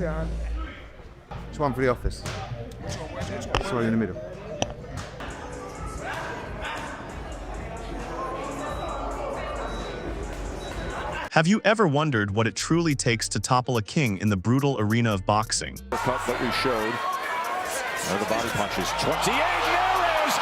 It's one for the office. Sorry, in the middle. Have you ever wondered what it truly takes to topple a king in the brutal arena of boxing? The cut that we showed. There the body punches. 28, there is!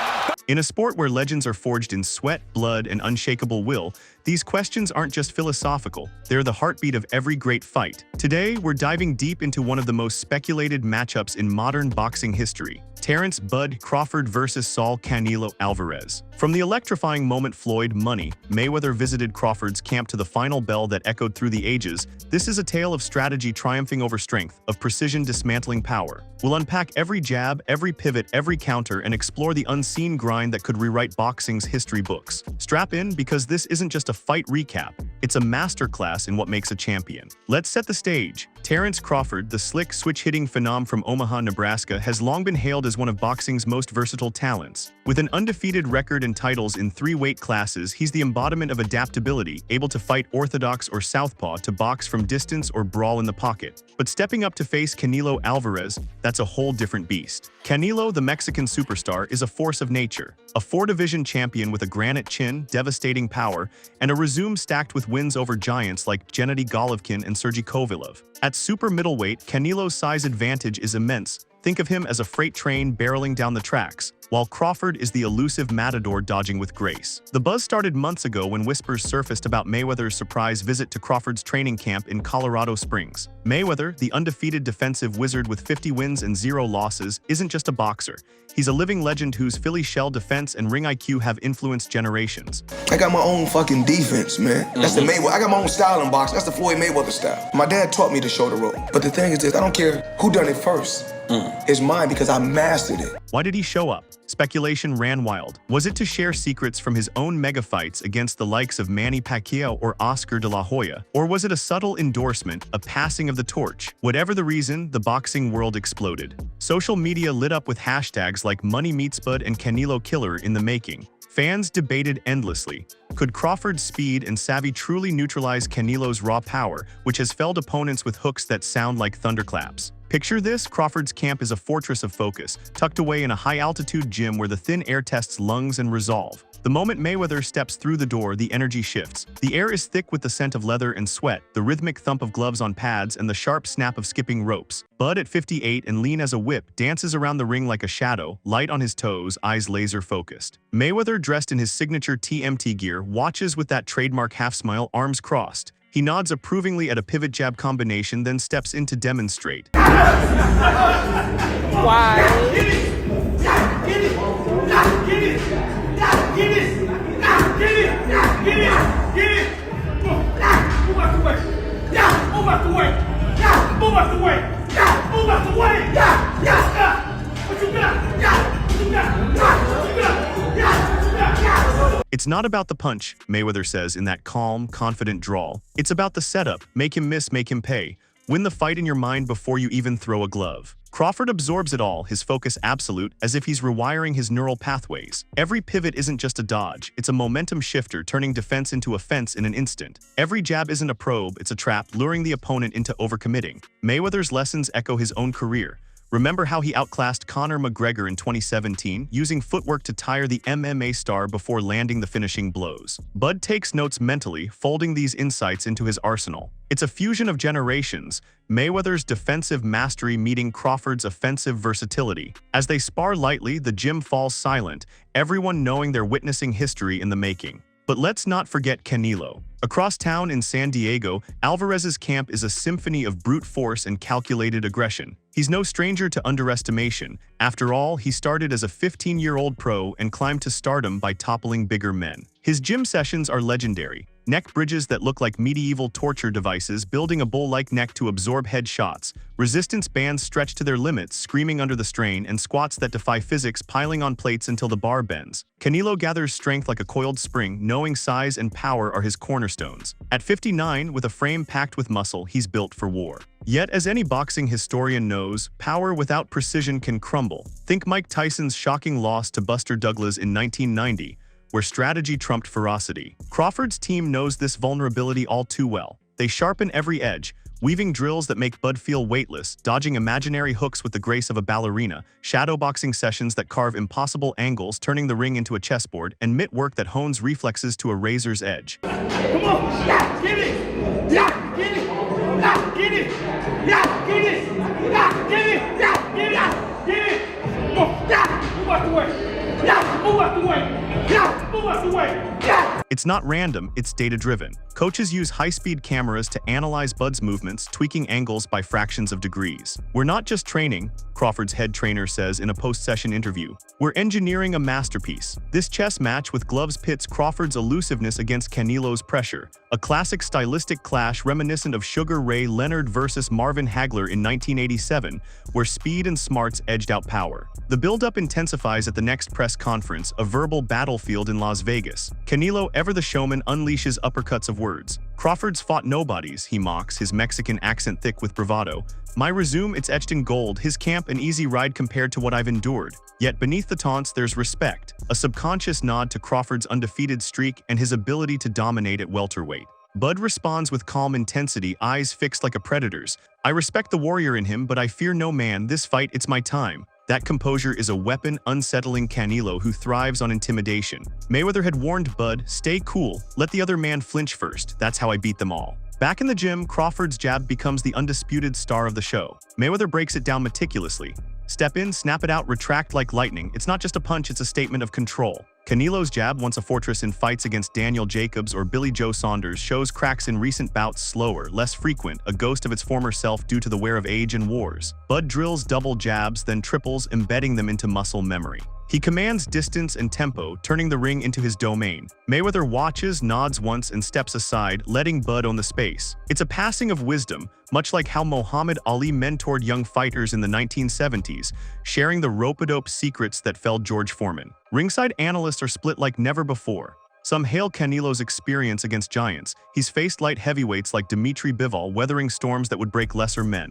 In a sport where legends are forged in sweat, blood, and unshakable will, these questions aren't just philosophical, they're the heartbeat of every great fight. Today, we're diving deep into one of the most speculated matchups in modern boxing history. Terence "Bud" Crawford versus Saul Canelo Alvarez. From the electrifying moment Floyd "Money" Mayweather visited Crawford's camp to the final bell that echoed through the ages, this is a tale of strategy triumphing over strength, of precision dismantling power. We'll unpack every jab, every pivot, every counter, and explore the unseen grind that could rewrite boxing's history books. Strap in, because this isn't just a fight recap, it's a masterclass in what makes a champion. Let's set the stage. Terence Crawford, the slick, switch-hitting phenom from Omaha, Nebraska, has long been hailed as one of boxing's most versatile talents. With an undefeated record and titles in 3 weight classes, he's the embodiment of adaptability, able to fight orthodox or southpaw, to box from distance or brawl in the pocket. But stepping up to face Canelo Alvarez, that's a whole different beast. Canelo, the Mexican superstar, is a force of nature. A 4-division champion with a granite chin, devastating power, and a resume stacked with wins over giants like Gennady Golovkin and Sergey Kovalev. At super middleweight, Canelo's size advantage is immense. Think of him as a freight train barreling down the tracks, while Crawford is the elusive matador dodging with grace. The buzz started months ago when whispers surfaced about Mayweather's surprise visit to Crawford's training camp in Colorado Springs. Mayweather, the undefeated defensive wizard with 50 wins and 0 losses, isn't just a boxer. He's a living legend whose Philly shell defense and ring IQ have influenced generations. I got my own fucking defense, man. That's the Mayweather. I got my own style in boxing. That's the Floyd Mayweather style. My dad taught me to show the rope. But the thing is this, I don't care who done it first. It's mine because I mastered it. Why did he show up? Speculation ran wild. Was it to share secrets from his own mega fights against the likes of Manny Pacquiao or Oscar de la Hoya? Or was it a subtle endorsement, a passing of the torch? Whatever the reason, the boxing world exploded. Social media lit up with hashtags like Money Meets Bud and Canelo Killer in the making. Fans debated endlessly. Could Crawford's speed and savvy truly neutralize Canelo's raw power, which has felled opponents with hooks that sound like thunderclaps? Picture this: Crawford's camp is a fortress of focus, tucked away in a high-altitude gym where the thin air tests lungs and resolve. The moment Mayweather steps through the door, the energy shifts. The air is thick with the scent of leather and sweat, the rhythmic thump of gloves on pads, and the sharp snap of skipping ropes. Bud, at 58 and lean as a whip, dances around the ring like a shadow, light on his toes, eyes laser-focused. Mayweather, dressed in his signature TMT gear, watches with that trademark half-smile, arms crossed. He nods approvingly at a pivot jab combination, then steps in to demonstrate. It's not about the punch, Mayweather says in that calm, confident drawl. It's about the setup. Make him miss, make him pay. Win the fight in your mind before you even throw a glove. Crawford absorbs it all, his focus absolute, as if he's rewiring his neural pathways. Every pivot isn't just a dodge, it's a momentum shifter, turning defense into offense in an instant. Every jab isn't a probe, it's a trap, luring the opponent into overcommitting. Mayweather's lessons echo his own career. Remember how he outclassed Conor McGregor in 2017, using footwork to tire the MMA star before landing the finishing blows. Bud takes notes mentally, folding these insights into his arsenal. It's a fusion of generations, Mayweather's defensive mastery meeting Crawford's offensive versatility. As they spar lightly, the gym falls silent, everyone knowing they're witnessing history in the making. But let's not forget Canelo. Across town in San Diego, Alvarez's camp is a symphony of brute force and calculated aggression. He's no stranger to underestimation. After all, he started as a 15-year-old pro and climbed to stardom by toppling bigger men. His gym sessions are legendary. Neck bridges that look like medieval torture devices, building a bull-like neck to absorb head shots, resistance bands stretched to their limits, screaming under the strain, and squats that defy physics, piling on plates until the bar bends. Canelo gathers strength like a coiled spring, knowing size and power are his cornerstones. At 59, with a frame packed with muscle, he's built for war. Yet, as any boxing historian knows, power without precision can crumble. Think Mike Tyson's shocking loss to Buster Douglas in 1990, where strategy trumped ferocity. Crawford's team knows this vulnerability all too well. They sharpen every edge, weaving drills that make Bud feel weightless, dodging imaginary hooks with the grace of a ballerina, shadowboxing sessions that carve impossible angles, turning the ring into a chessboard, and mitt work that hones reflexes to a razor's edge. Come on, yeah, get it, yeah, get it, yeah, get it, yeah, get it, yeah, get it, yeah, get it, yeah, get it. Come on, yeah, move out the way, yeah, move out the way, yeah, move out the way, yeah. It's not random, it's data-driven. Coaches use high-speed cameras to analyze Bud's movements, tweaking angles by fractions of degrees. "We're not just training," Crawford's head trainer says in a post-session interview. "We're engineering a masterpiece." This chess match with gloves pits Crawford's elusiveness against Canelo's pressure, a classic stylistic clash reminiscent of Sugar Ray Leonard versus Marvin Hagler in 1987, where speed and smarts edged out power. The buildup intensifies at the next press conference, a verbal battlefield in Las Vegas. Canelo, ever the showman, unleashes uppercuts of words. "Crawford's fought nobodies," he mocks, his Mexican accent thick with bravado. "My resume, it's etched in gold, his camp an easy ride compared to what I've endured." Yet beneath the taunts there's respect, a subconscious nod to Crawford's undefeated streak and his ability to dominate at welterweight. Bud responds with calm intensity, eyes fixed like a predator's. "I respect the warrior in him, but I fear no man. This fight, it's my time." That composure is a weapon, unsettling Canelo, who thrives on intimidation. Mayweather had warned Bud, "Stay cool, let the other man flinch first. That's how I beat them all." Back in the gym, Crawford's jab becomes the undisputed star of the show. Mayweather breaks it down meticulously. "Step in, snap it out, retract like lightning. It's not just a punch, it's a statement of control." Canelo's jab, once a fortress in fights against Daniel Jacobs or Billy Joe Saunders, shows cracks in recent bouts, slower, less frequent, a ghost of its former self due to the wear of age and wars. Bud drills double jabs, then triples, embedding them into muscle memory. He commands distance and tempo, turning the ring into his domain. Mayweather watches, nods once, and steps aside, letting Bud own the space. It's a passing of wisdom, much like how Muhammad Ali mentored young fighters in the 1970s, sharing the rope-a-dope secrets that felled George Foreman. Ringside analysts are split like never before. Some hail Canelo's experience against giants. He's faced light heavyweights like Dimitri Bivol, weathering storms that would break lesser men.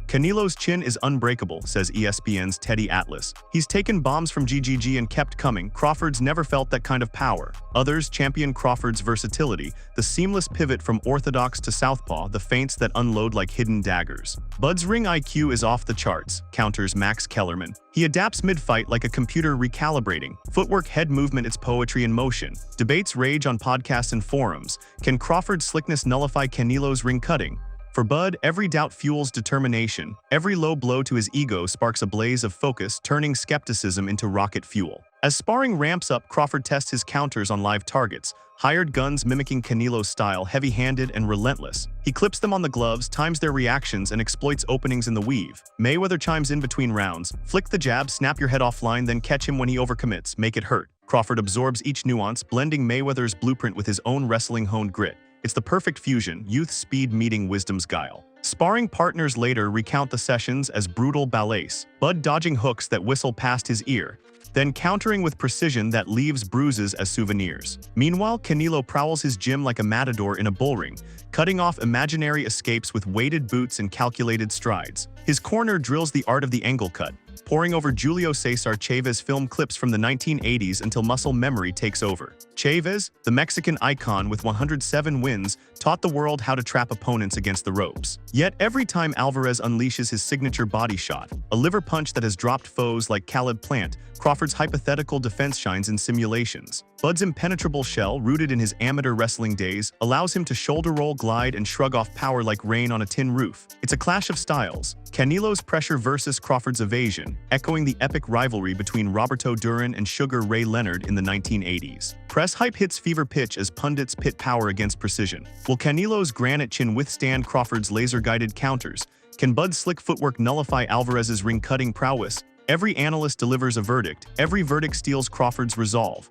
Canelo's chin is unbreakable, says ESPN's Teddy Atlas. He's taken bombs from GGG and kept coming. Crawford's never felt that kind of power. Others champion Crawford's versatility, the seamless pivot from orthodox to southpaw, the feints that unload like hidden daggers. Bud's ring IQ is off the charts, counters Max Kellerman. He adapts mid-fight like a computer recalibrating. Footwork, head movement, it's poetry in motion. Debates rage on podcasts and forums. Can Crawford's slickness nullify Canelo's ring cutting? For Bud, every doubt fuels determination. Every low blow to his ego sparks a blaze of focus, turning skepticism into rocket fuel. As sparring ramps up, Crawford tests his counters on live targets, hired guns mimicking Canelo's style, heavy-handed and relentless. He clips them on the gloves, times their reactions, and exploits openings in the weave. Mayweather chimes in between rounds. Flick the jab, snap your head offline, then catch him when he overcommits. Make it hurt. Crawford absorbs each nuance, blending Mayweather's blueprint with his own wrestling-honed grit. It's the perfect fusion, youth's speed meeting wisdom's guile. Sparring partners later recount the sessions as brutal ballets, Bud dodging hooks that whistle past his ear, then countering with precision that leaves bruises as souvenirs. Meanwhile, Canelo prowls his gym like a matador in a bullring, cutting off imaginary escapes with weighted boots and calculated strides. His corner drills the art of the angle cut, poring over Julio Cesar Chavez film clips from the 1980s until muscle memory takes over. Chavez, the Mexican icon with 107 wins, taught the world how to trap opponents against the ropes. Yet every time Alvarez unleashes his signature body shot, a liver punch that has dropped foes like Caleb Plant, Crawford's hypothetical defense shines in simulations. Bud's impenetrable shell, rooted in his amateur wrestling days, allows him to shoulder roll, glide, and shrug off power like rain on a tin roof. It's a clash of styles. Canelo's pressure versus Crawford's evasion, echoing the epic rivalry between Roberto Duran and Sugar Ray Leonard in the 1980s. Press hype hits fever pitch as pundits pit power against precision. Will Canelo's granite chin withstand Crawford's laser-guided counters? Can Bud's slick footwork nullify Alvarez's ring-cutting prowess? Every analyst delivers a verdict. Every verdict steals Crawford's resolve.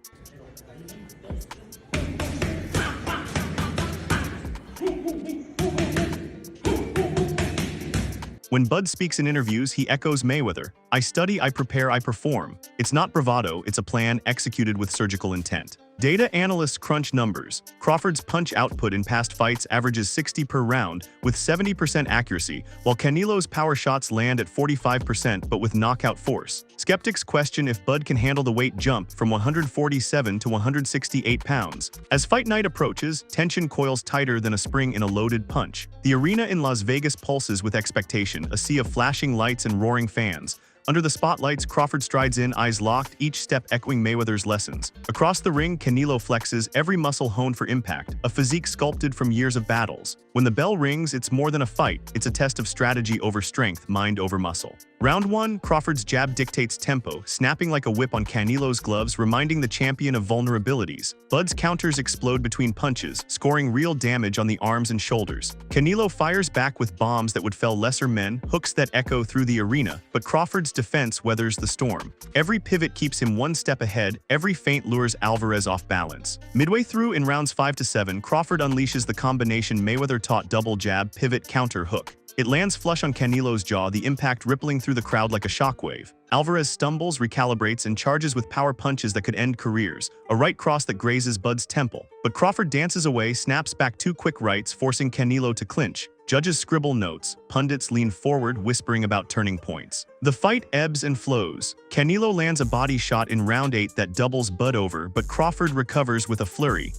When Bud speaks in interviews, he echoes Mayweather. "I study, I prepare, I perform." It's not bravado, it's a plan executed with surgical intent. Data analysts crunch numbers. Crawford's punch output in past fights averages 60 per round, with 70% accuracy, while Canelo's power shots land at 45% but with knockout force. Skeptics question if Bud can handle the weight jump from 147 to 168 pounds. As fight night approaches, tension coils tighter than a spring in a loaded punch. The arena in Las Vegas pulses with expectation, a sea of flashing lights and roaring fans. Under the spotlights, Crawford strides in, eyes locked, each step echoing Mayweather's lessons. Across the ring, Canelo flexes, every muscle honed for impact, a physique sculpted from years of battles. When the bell rings, it's more than a fight, it's a test of strategy over strength, mind over muscle. Round 1, Crawford's jab dictates tempo, snapping like a whip on Canelo's gloves, reminding the champion of vulnerabilities. Bud's counters explode between punches, scoring real damage on the arms and shoulders. Canelo fires back with bombs that would fell lesser men, hooks that echo through the arena, but Crawford's defense weathers the storm. Every pivot keeps him one step ahead, every feint lures Alvarez off balance. Midway through in rounds 5 to 7, Crawford unleashes the combination Mayweather-taught double jab, pivot, counter, hook. It lands flush on Canelo's jaw, the impact rippling through the crowd like a shockwave. Alvarez stumbles, recalibrates, and charges with power punches that could end careers, a right cross that grazes Bud's temple. But Crawford dances away, snaps back 2 quick rights, forcing Canelo to clinch. Judges scribble notes, pundits lean forward, whispering about turning points. The fight ebbs and flows. Canelo lands a body shot in round 8 that doubles Bud over, but Crawford recovers with a flurry.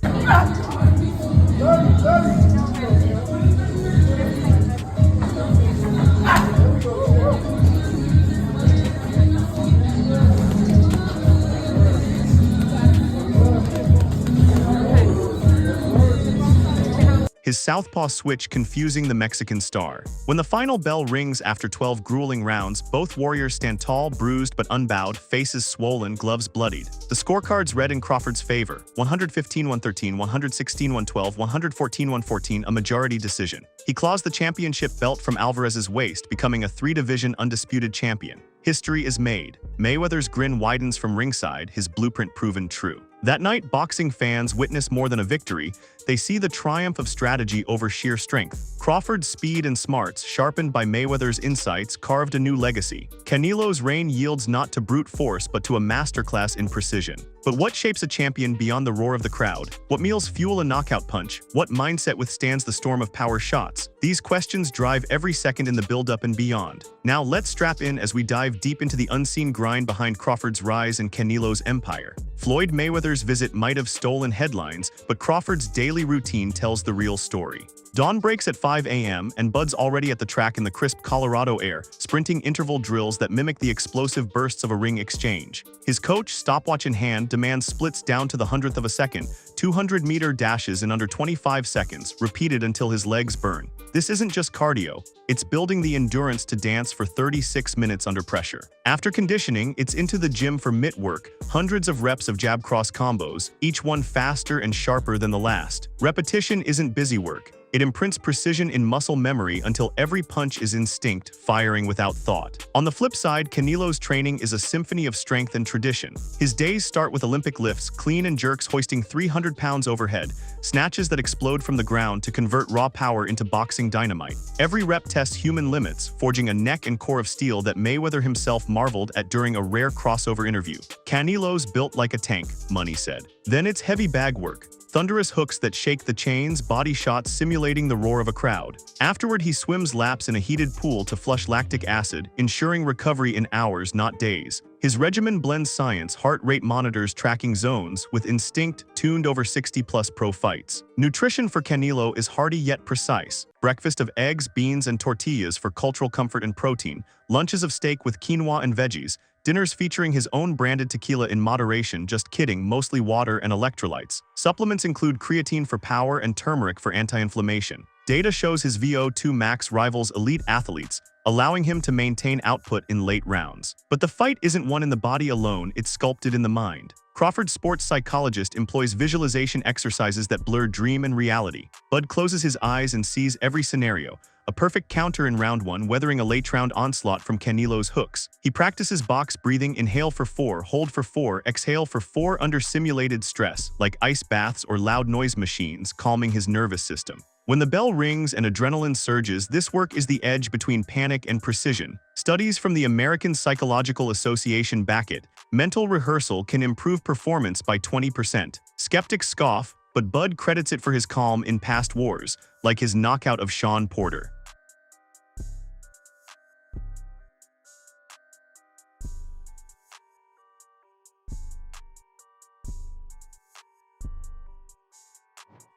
His southpaw switch confusing the Mexican star. When the final bell rings after 12 grueling rounds, both warriors stand tall, bruised but unbowed, faces swollen, gloves bloodied. The scorecards read in Crawford's favor: 115-113, 116-112, 114-114, a majority decision. He claws the championship belt from Alvarez's waist, becoming a 3-division undisputed champion. History is made. Mayweather's grin widens from ringside, his blueprint proven true. That night, boxing fans witness more than a victory. They see the triumph of strategy over sheer strength. Crawford's speed and smarts, sharpened by Mayweather's insights, carved a new legacy. Canelo's reign yields not to brute force but to a masterclass in precision. But what shapes a champion beyond the roar of the crowd? What meals fuel a knockout punch? What mindset withstands the storm of power shots? These questions drive every second in the build-up and beyond. Now let's strap in as we dive deep into the unseen grind behind Crawford's rise and Canelo's empire. Floyd Mayweather's visit might have stolen headlines, but Crawford's daily routine tells the real story. Dawn breaks at 5 a.m. and Bud's already at the track in the crisp Colorado air, sprinting interval drills that mimic the explosive bursts of a ring exchange. His coach, stopwatch in hand, demands splits down to the 100th of a second, 200-meter dashes in under 25 seconds, repeated until his legs burn. This isn't just cardio, it's building the endurance to dance for 36 minutes under pressure. After conditioning, it's into the gym for mitt work, hundreds of reps of jab-cross combos, each one faster and sharper than the last. Repetition isn't busy work. It imprints precision in muscle memory until every punch is instinct, firing without thought. On the flip side, Canelo's training is a symphony of strength and tradition. His days start with Olympic lifts, clean and jerks hoisting 300 pounds overhead, snatches that explode from the ground to convert raw power into boxing dynamite. Every rep tests human limits, forging a neck and core of steel that Mayweather himself marveled at during a rare crossover interview. Canelo's built like a tank, Money said. Then it's heavy bag work. Thunderous hooks that shake the chains, body shots simulating the roar of a crowd. Afterward, he swims laps in a heated pool to flush lactic acid, ensuring recovery in hours, not days. His regimen blends science, heart rate monitors tracking zones, with instinct tuned over 60-plus pro fights. Nutrition for Canelo is hearty yet precise. Breakfast of eggs, beans, and tortillas for cultural comfort and protein. Lunches of steak with quinoa and veggies. Dinners featuring his own branded tequila in moderation, just kidding, mostly water and electrolytes. Supplements include creatine for power and turmeric for anti-inflammation. Data shows his VO2 max rivals elite athletes, allowing him to maintain output in late rounds. But the fight isn't won in the body alone, it's sculpted in the mind. Crawford's sports psychologist employs visualization exercises that blur dream and reality. Bud closes his eyes and sees every scenario. A perfect counter in round 1, weathering a late-round onslaught from Canelo's hooks. He practices box breathing, inhale for 4, hold for 4, exhale for 4 under simulated stress, like ice baths or loud noise machines, calming his nervous system. When the bell rings and adrenaline surges, this work is the edge between panic and precision. Studies from the American Psychological Association back it. Mental rehearsal can improve performance by 20%. Skeptics scoff, but Bud credits it for his calm in past wars, like his knockout of Sean Porter.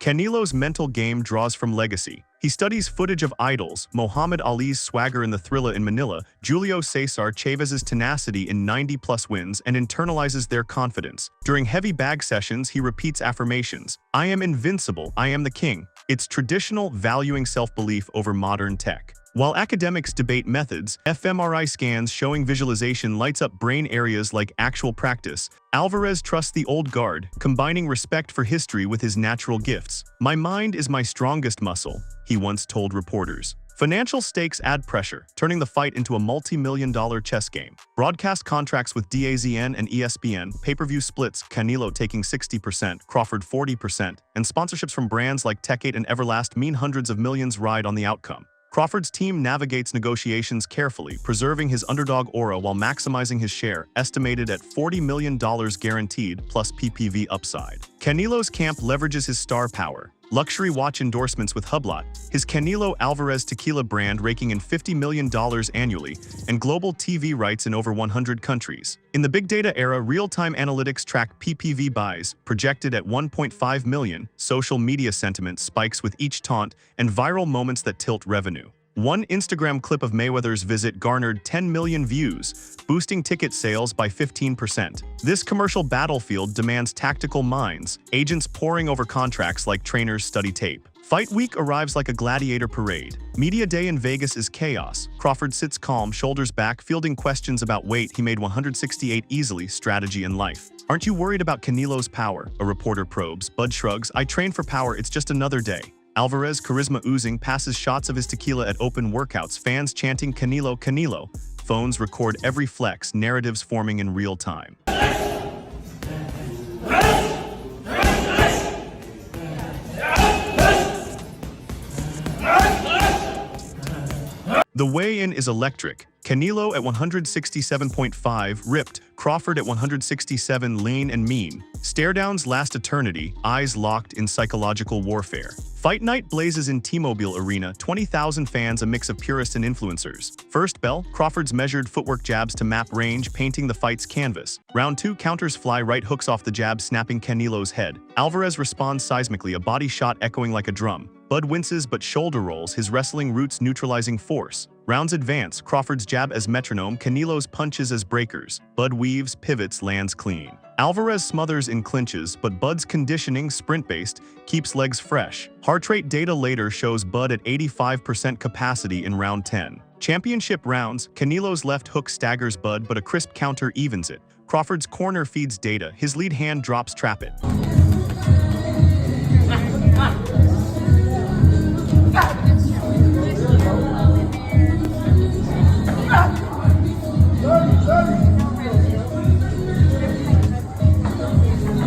Canelo's mental game draws from legacy. He studies footage of idols, Muhammad Ali's swagger in the Thrilla in Manila, Julio Cesar Chavez's tenacity in 90-plus wins, and internalizes their confidence. During heavy bag sessions, he repeats affirmations. I am invincible, I am the king. It's traditional, valuing self-belief over modern tech. While academics debate methods, fMRI scans showing visualization lights up brain areas like actual practice. Alvarez trusts the old guard, combining respect for history with his natural gifts. My mind is my strongest muscle, he once told reporters. Financial stakes add pressure, turning the fight into a multi-million-dollar chess game. Broadcast contracts with DAZN and ESPN, pay-per-view splits, Canelo taking 60%, Crawford 40%, and sponsorships from brands like Tech8 and Everlast mean hundreds of millions ride on the outcome. Crawford's team navigates negotiations carefully, preserving his underdog aura while maximizing his share, estimated at $40 million guaranteed plus PPV upside. Canelo's camp leverages his star power. Luxury watch endorsements with Hublot, his Canelo Alvarez tequila brand raking in $50 million annually, and global TV rights in over 100 countries. In the big data era, real-time analytics track PPV buys, projected at 1.5 million, social media sentiment spikes with each taunt, and viral moments that tilt revenue. One Instagram clip of Mayweather's visit garnered 10 million views, boosting ticket sales by 15%. This commercial battlefield demands tactical minds, agents poring over contracts like trainers study tape. Fight week arrives like a gladiator parade. Media day in Vegas is chaos. Crawford sits calm, shoulders back, fielding questions about weight. He made 168 easily, strategy and life. Aren't you worried about Canelo's power? A reporter probes. Bud shrugs. I train for power, it's just another day. Alvarez, charisma oozing, passes shots of his tequila at open workouts, fans chanting Canelo, Canelo. Phones record every flex, narratives forming in real time. The weigh-in is electric. Canelo at 167.5, ripped. Crawford at 167, lean and mean. Stare-downs last eternity, eyes locked in psychological warfare. Fight night blazes in T-Mobile Arena, 20,000 fans, a mix of purists and influencers. First bell, Crawford's measured footwork jabs to map range, painting the fight's canvas. Round 2, counters fly, right hooks off the jab, snapping Canelo's head. Alvarez responds seismically, a body shot echoing like a drum. Bud winces but shoulder rolls, his wrestling roots neutralizing force. Rounds advance, Crawford's jab as metronome, Canelo's punches as breakers. Bud weaves, pivots, lands clean. Alvarez smothers in clinches, but Bud's conditioning, sprint-based, keeps legs fresh. Heart rate data later shows Bud at 85% capacity in round 10. Championship rounds, Canelo's left hook staggers Bud, but a crisp counter evens it. Crawford's corner feeds data, his lead hand drops trap it.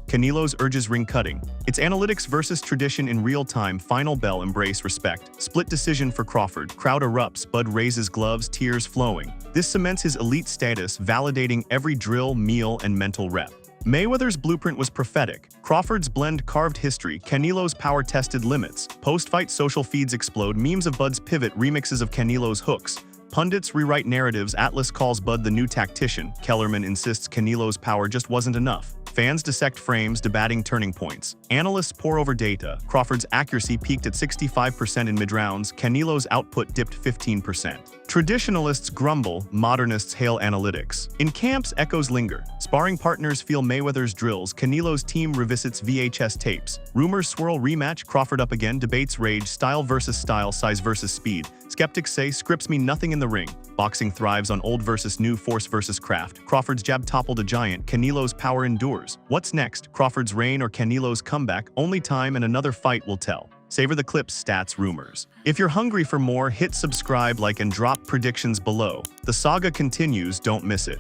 Canelo's urges ring cutting. It's analytics versus tradition in real time. Final bell, embrace, respect. Split decision for Crawford. Crowd erupts. Bud raises gloves, tears flowing. This cements his elite status, validating every drill, meal, and mental rep. Mayweather's blueprint was prophetic. Crawford's blend carved history. Canelo's power tested limits. Post-fight social feeds explode. Memes of Bud's pivot, remixes of Canelo's hooks. Pundits rewrite narratives. Atlas calls Bud the new tactician. Kellerman insists Canelo's power just wasn't enough. Fans dissect frames, debating turning points. Analysts pore over data. Crawford's accuracy peaked at 65% in mid-rounds. Canelo's output dipped 15%. Traditionalists grumble, modernists hail analytics. In camps, echoes linger. Sparring partners feel Mayweather's drills. Canelo's team revisits VHS tapes. Rumors swirl, rematch, Crawford up again, debates rage, style versus style, size versus speed. Skeptics say scripts mean nothing in the ring. Boxing thrives on old versus new, force versus craft. Crawford's jab toppled a giant. Canelo's power endures. What's next? Crawford's reign or Canelo's comeback? Only time and another fight will tell. Savor the clips, stats, rumors. If you're hungry for more, hit subscribe, like, and drop predictions below. The saga continues, don't miss it.